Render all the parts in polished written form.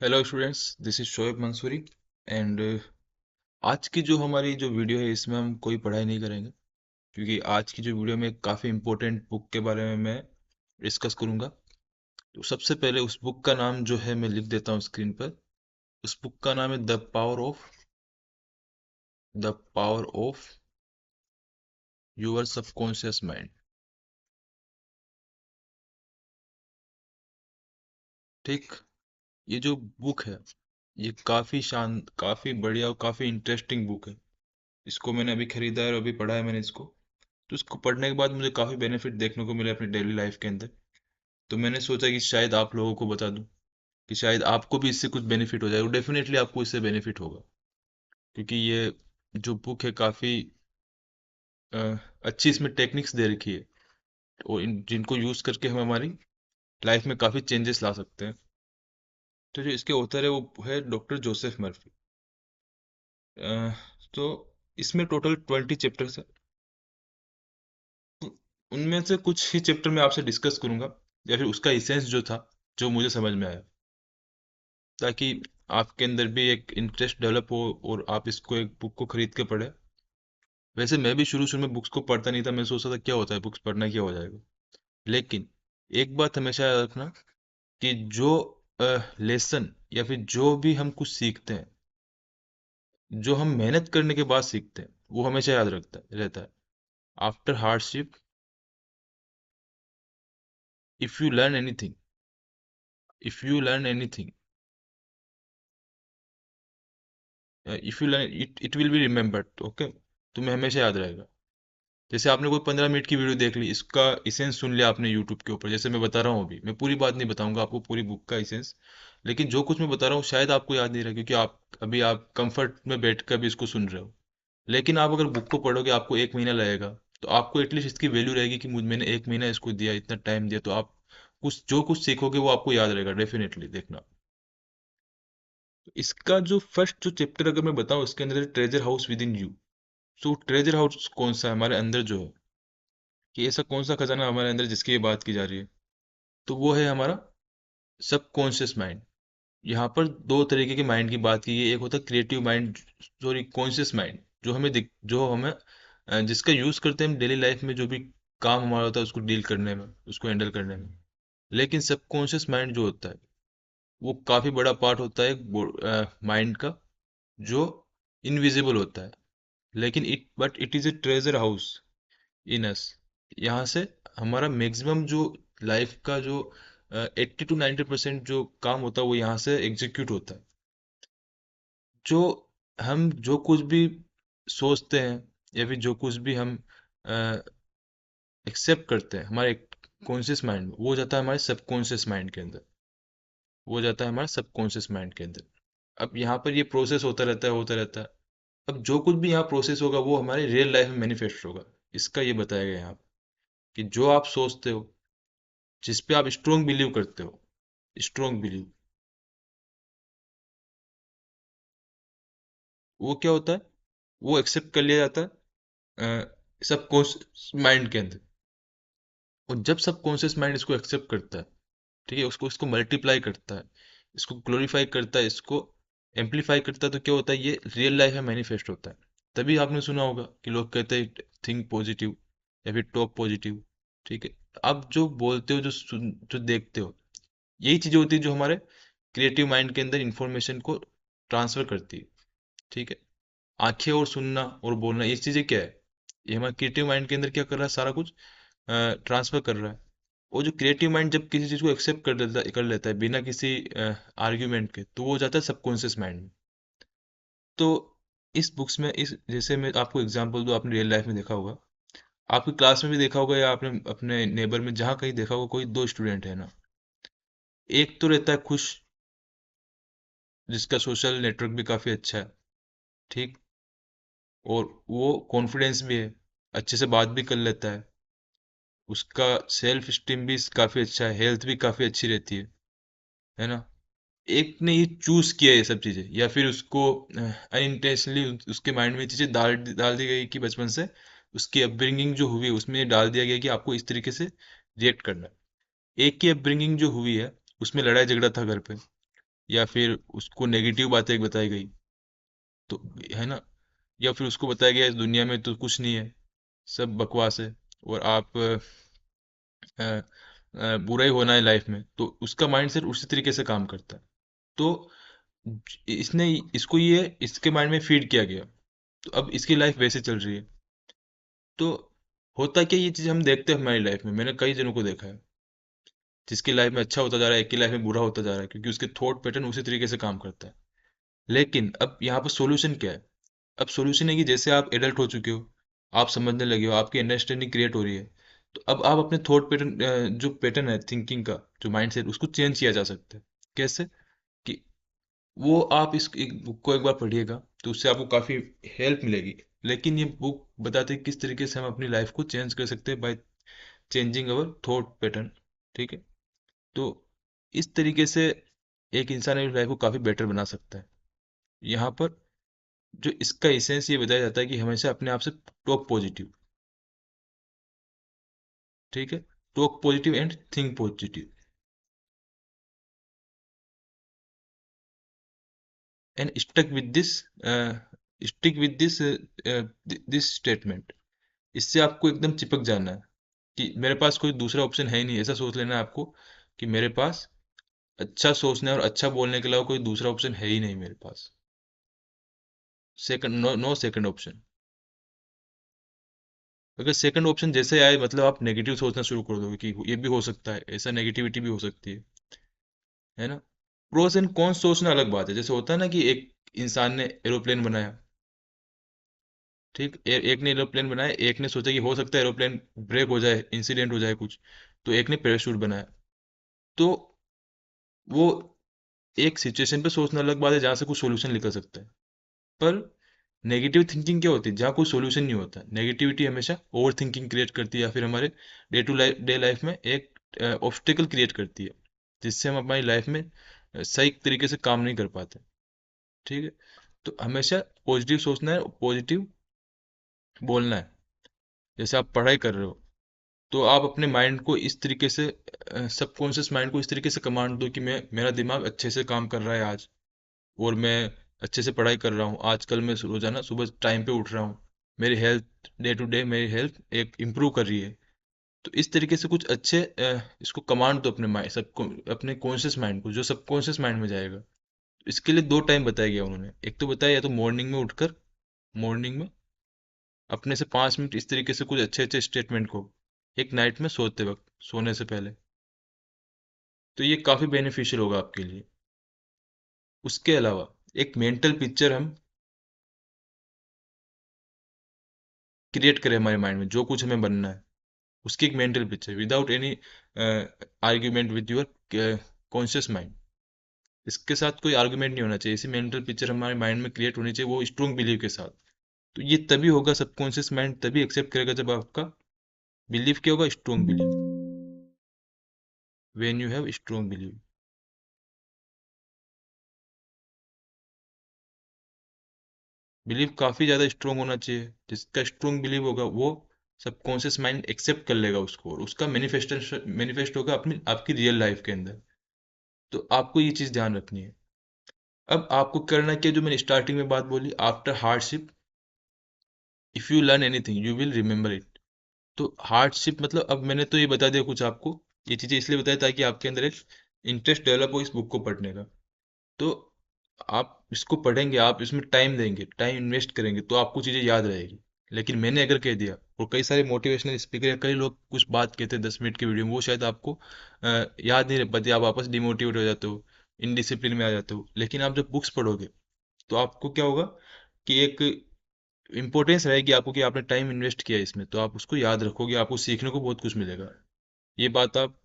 Hello students, this is Shoaib Mansuri and आज की जो हमारी जो वीडियो है इसमें हम कोई पढ़ाई नहीं करेंगे क्योंकि आज की जो वीडियो में एक काफ़ी इम्पोर्टेंट बुक के बारे में मैं डिस्कस करूंगा। तो सबसे पहले उस बुक का नाम जो है मैं लिख देता हूँ स्क्रीन पर। उस बुक का नाम है the power of your subconscious mind. ठीक। ये जो बुक है ये काफ़ी बढ़िया और काफ़ी इंटरेस्टिंग बुक है। इसको मैंने अभी खरीदा है और अभी पढ़ा है मैंने इसको। तो इसको पढ़ने के बाद मुझे काफ़ी बेनिफिट देखने को मिले अपनी डेली लाइफ के अंदर। तो मैंने सोचा कि शायद आप लोगों को बता दूं कि शायद आपको भी इससे कुछ बेनिफिट हो जाए, और डेफिनेटली आपको इससे बेनिफिट होगा क्योंकि ये जो बुक है काफ़ी अच्छी इसमें टेक्निक्स दे रखी है और जिनको यूज़ करके हम हमारी लाइफ में काफ़ी चेंजेस ला सकते हैं। तो जो इसके ऑथर है वो है डॉक्टर जोसेफ मर्फी। अ, तो इसमें टोटल 20 चैप्टर्स है। उनमें से कुछ ही चैप्टर मैं आपसे डिस्कस करूंगा या फिर उसका इसेंस जो था, जो मुझे समझ में आया, ताकि आपके अंदर भी एक इंटरेस्ट डेवलप हो और आप इसको एक बुक को खरीद के पढ़े। वैसे मैं भी शुरू शुरू में बुक्स को पढ़ता नहीं था, मैं सोचता था क्या होता है बुक्स पढ़ना, क्या हो जाएगा। लेकिन एक बात हमेशा याद रखना कि जो लेसन या फिर जो भी हम कुछ सीखते हैं, जो हम मेहनत करने के बाद सीखते हैं, वो हमेशा याद रखता है रहता है। After hardship, if you learn anything if you learn anything if you learn it it will be remembered. Okay, तुम्हें हमेशा याद रहेगा। जैसे आपने कोई 15 मिनट की वीडियो देख ली, इसका इसेंस सुन लिया आपने यूट्यूब के ऊपर, जैसे मैं बता रहा हूँ अभी, मैं पूरी बात नहीं बताऊंगा आपको पूरी बुक का इसेंस। लेकिन जो कुछ मैं बता रहा हूँ शायद आपको याद नहीं रहा क्योंकि आप कंफर्ट में बैठ कर भी इसको सुन रहे हो। लेकिन आप अगर बुक को पढ़ोगे आपको 1 महीना लगेगा, तो आपको एटलीस्ट इसकी वैल्यू रहेगी कि मैंने 1 महीना इसको दिया, इतना टाइम दिया, तो आप कुछ जो कुछ सीखोगे वो आपको याद रहेगा, डेफिनेटली देखना। तो इसका जो फर्स्ट जो चैप्टर अगर मैं बताऊं, इसके अंदर treasure house with in you. So treasure house कौन सा है हमारे अंदर जो है, कि ऐसा कौन सा खजाना हमारे अंदर जिसकी ये बात की जा रही है, तो वो है हमारा सबकॉन्शियस माइंड। यहाँ पर दो तरीके के माइंड की बात की है। एक होता है creative mind, sorry conscious mind, जो हमें जिसका यूज करते हैं हम डेली लाइफ में, जो भी काम हमारा होता है उसको डील करने में, उसको हैंडल करने में। लेकिन सबकॉन्शियस माइंड जो होता है वो काफी बड़ा पार्ट होता है माइंड का, जो इनविजिबल होता है। लेकिन it is a treasure house in us. यहाँ से हमारा मैक्सिमम जो लाइफ का जो 80 to 90% जो काम होता है वो यहाँ से एग्जीक्यूट होता है। जो हम जो कुछ भी सोचते हैं या फिर जो कुछ भी हम एक्सेप्ट करते हैं हमारे कॉन्शियस माइंड में, वो जाता है हमारे सबकॉन्शियस माइंड के अंदर। वो जाता है हमारे सबकॉन्शियस माइंड के अंदर। अब यहाँ पर ये प्रोसेस होता रहता है। अब जो कुछ भी यहाँ प्रोसेस होगा वो हमारे रियल लाइफ में मैनिफेस्ट होगा। इसका ये बताया गया है यहाँ पे कि जो आप सोचते हो, जिस पे आप स्ट्रोंग बिलीव करते हो, स्ट्रोंग बिलीव, वो क्या होता है, वो एक्सेप्ट कर लिया जाता है सबकॉन्शियस माइंड के अंदर। और जब सबकॉन्शियस माइंड इसको एक्सेप्ट करता है, ठीक है, उसको इसको मल्टीप्लाई करता है, इसको ग्लोरीफाई करता है, इसको एम्पलीफाई करता है, तो क्या होता है, ये रियल लाइफ में मैनिफेस्ट होता है। तभी आपने सुना होगा कि लोग कहते हैं थिंक पॉजिटिव या फिर टॉक पॉजिटिव। ठीक है, आप जो बोलते हो, जो देखते हो, यही चीजें होती है जो हमारे क्रिएटिव माइंड के अंदर इंफॉर्मेशन को ट्रांसफर करती है। ठीक है, आंखें और सुनना और बोलना, ये चीजें क्या है, ये हमारे क्रिएटिव माइंड के अंदर क्या कर रहा है, सारा कुछ ट्रांसफर कर रहा है। वो जो क्रिएटिव माइंड जब किसी चीज को एक्सेप्ट कर लेता है बिना किसी आर्ग्यूमेंट के, तो वो हो जाता है सबकॉन्शियस माइंड में। तो इस बुक्स में, इस जैसे मैं आपको एग्जांपल दूं, आपने रियल लाइफ में देखा होगा, आपकी क्लास में भी देखा होगा या आपने अपने नेबर में जहाँ कहीं देखा होगा, कोई दो स्टूडेंट है ना, एक तो रहता है खुश, जिसका सोशल नेटवर्क भी काफी अच्छा है, ठीक, और वो कॉन्फिडेंस भी है, अच्छे से बात भी कर लेता है, उसका सेल्फ स्टीम भी काफी अच्छा है, हेल्थ भी काफी अच्छी रहती है ना। एक ने ये चूज किया ये सब चीजें, या फिर उसको अनइंटेंशनली उसके माइंड में चीजें डाल दी गई कि बचपन से उसकी अपब्रिंगिंग जो हुई है उसमें ये डाल दिया गया कि आपको इस तरीके से रिएक्ट करना है। एक की अपब्रिंगिंग जो हुई है उसमें लड़ाई झगड़ा था घर पे, या फिर उसको नेगेटिव बातें बताई गई, तो है ना, या फिर उसको बताया गया इस दुनिया में तो कुछ नहीं है, सब बकवास है, और आप बुरा ही होना है लाइफ में, तो उसका माइंडसेट उसी तरीके से काम करता है। तो इसने इसको ये इसके माइंड में फीड किया गया, तो अब इसकी लाइफ वैसे चल रही है। तो होता क्या, ये चीज़ हम देखते हैं हमारी लाइफ में, मैंने कई जनों को देखा है, जिसकी लाइफ में अच्छा होता जा रहा है, एक की लाइफ में बुरा होता जा रहा है, क्योंकि उसके थॉट पैटर्न उसी तरीके से काम करता है। लेकिन अब यहाँ पर सॉल्यूशन क्या है? अब सॉल्यूशन है कि जैसे आप एडल्ट हो चुके हो, आप समझने लगे हो, आपकी अंडरस्टैंडिंग क्रिएट हो रही है, तो अब आप अपने थॉट पैटर्न, जो पैटर्न है थिंकिंग का, जो माइंडसेट, उसको चेंज किया जा सकता है। कैसे? कि वो आप इस एक बुक को एक बार पढ़िएगा, तो उससे आपको काफ़ी हेल्प मिलेगी। लेकिन ये बुक बताती है किस तरीके से हम अपनी लाइफ को चेंज कर सकते हैं, by changing our thought pattern. ठीक है? तो इस तरीके से एक इंसान अपनी लाइफ को काफ़ी बेटर बना सकता है। यहाँ पर जो इसका इसेंस ये बताया जाता है कि हमेशा अपने आप से टॉक पॉजिटिव। ठीक है? Talk positive and think positive and stick with this statement. इससे आपको एकदम चिपक जाना है कि मेरे पास कोई दूसरा ऑप्शन है ही नहीं, ऐसा सोच लेना है आपको कि मेरे पास अच्छा सोचने और अच्छा बोलने के अलावा कोई दूसरा ऑप्शन है ही नहीं मेरे पास। Second, no no second option. अगर सेकंड ऑप्शन जैसे आए, मतलब आप नेगेटिव सोचना शुरू कर दोगे कि ये भी हो सकता है, ऐसा नेगेटिविटी भी हो सकती है ना। प्रोस एंड कॉन्स सोचना अलग बात है। जैसे होता है ना कि एक इंसान ने एरोप्लेन बनाया, ठीक, एक ने एरोप्लेन बनाया, एक ने सोचा कि हो सकता है एरोप्लेन ब्रेक हो जाए, इंसिडेंट हो जाए कुछ, तो एक ने पैराशूट बनाया। तो वो एक सिचुएशन पे सोचना अलग बात है जहाँ से कुछ सोल्यूशन निकल सकता है। पर नेगेटिव थिंकिंग क्या होती है? जहाँ कोई सोल्यूशन नहीं होता। नेगेटिविटी हमेशा ओवर थिंकिंग क्रिएट करती है, या फिर हमारे डे लाइफ में एक ऑब्स्टेकल क्रिएट करती है, जिससे हम हमारी लाइफ में सही तरीके से काम नहीं कर पाते। ठीक है? तो हमेशा पॉजिटिव सोचना है, पॉजिटिव बोलना है। जैसे आप पढ़ाई कर रहे हो, तो आप अपने माइंड को इस तरीके से, सबकॉन्शियस माइंड को इस तरीके से कमांड दो कि मैं मेरा दिमाग अच्छे से काम कर रहा है आज, और मैं अच्छे से पढ़ाई कर रहा हूँ आजकल, मैं रोजाना सुबह टाइम पे उठ रहा हूँ, मेरी हेल्थ डे टू डे, मेरी हेल्थ एक इम्प्रूव कर रही है। तो इस तरीके से कुछ अच्छे इसको कमांड दो अपने माइंड, सबको, अपने कॉन्शियस माइंड को, जो सबकॉन्शियस माइंड में जाएगा। इसके लिए दो टाइम बताया गया उन्होंने। एक तो बताया, या तो मॉर्निंग में उठकर, मॉर्निंग में अपने से 5 मिनट इस तरीके से कुछ अच्छे अच्छे स्टेटमेंट को, एक नाइट में सोते वक्त, सोने से पहले, तो ये काफ़ी बेनिफिशियल होगा आपके लिए। उसके अलावा एक मेंटल पिक्चर हम क्रिएट करें हमारे माइंड में, जो कुछ हमें बनना है, उसकी एक mental picture, without any argument with your conscious mind. इसके साथ कोई आर्गुमेंट नहीं होना चाहिए, ऐसी मेंटल पिक्चर हमारे माइंड में क्रिएट होनी चाहिए, वो स्ट्रॉन्ग बिलीव के साथ। तो ये तभी होगा, सबकॉन्शियस माइंड तभी एक्सेप्ट करेगा जब आपका बिलीव क्या होगा, strong believe. When you have strong believe, believe काफ़ी ज़्यादा स्ट्रॉन्ग होना चाहिए। जिसका स्ट्रॉन्ग बिलीव होगा, वो सबकॉन्शियस माइंड एक्सेप्ट कर लेगा उसको, और उसका मैनिफेस्टेशन मैनिफेस्ट होगा अपनी आपकी रियल लाइफ के अंदर। तो आपको ये चीज़ ध्यान रखनी है। अब आपको करना क्या, जो मैंने स्टार्टिंग में बात बोली, after hardship if you learn anything you will remember it. तो हार्डशिप मतलब, अब मैंने तो ये बता दिया कुछ आपको, ये चीज़ें इसलिए बताया ताकि आपके अंदर एक इंटरेस्ट डेवलप हो इस बुक को पढ़ने का। तो आप इसको पढ़ेंगे, आप इसमें टाइम देंगे, टाइम इन्वेस्ट करेंगे, तो आपको चीज़ें याद रहेगी। लेकिन मैंने अगर कह दिया, और कई सारे मोटिवेशनल स्पीकर या कई लोग कुछ बात कहते हैं 10 मिनट की वीडियो में, वो शायद आपको याद नहीं रह पाती, आप वापस डिमोटिवेट हो जाते हो, इनडिसिप्लिन में आ जाते हो। लेकिन आप जब बुक्स पढ़ोगे, तो आपको क्या होगा कि एक इम्पोर्टेंस रहेगी आपको कि आपने टाइम इन्वेस्ट किया है इसमें, तो आप उसको याद रखोगे, आपको सीखने को बहुत कुछ मिलेगा। ये बात आप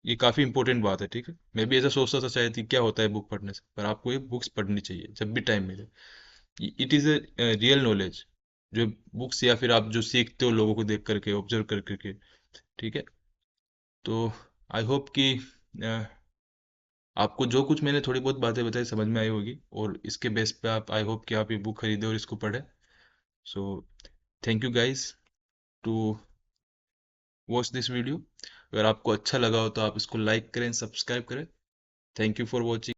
ये काफ़ी इंपॉर्टेंट बात है। ठीक है? मैं भी ऐसा सोचता था शायद कि क्या होता है बुक पढ़ने से, पर आपको ये बुक्स पढ़नी चाहिए जब भी टाइम मिले। It is a real knowledge, जो बुक्स या फिर आप जो सीखते हो लोगों को देख करके, ऑब्जर्व कर करके। ठीक है? तो आई होप कि आपको जो कुछ मैंने थोड़ी बहुत बातें बताई समझ में आई होगी, और इसके बेस पे आप, आई होप कि आप ये बुक खरीदें और इसको पढ़ें। So thank you guys to watch this video. अगर आपको अच्छा लगा हो तो आप इसको लाइक करें, सब्सक्राइब करें। Thank you for watching.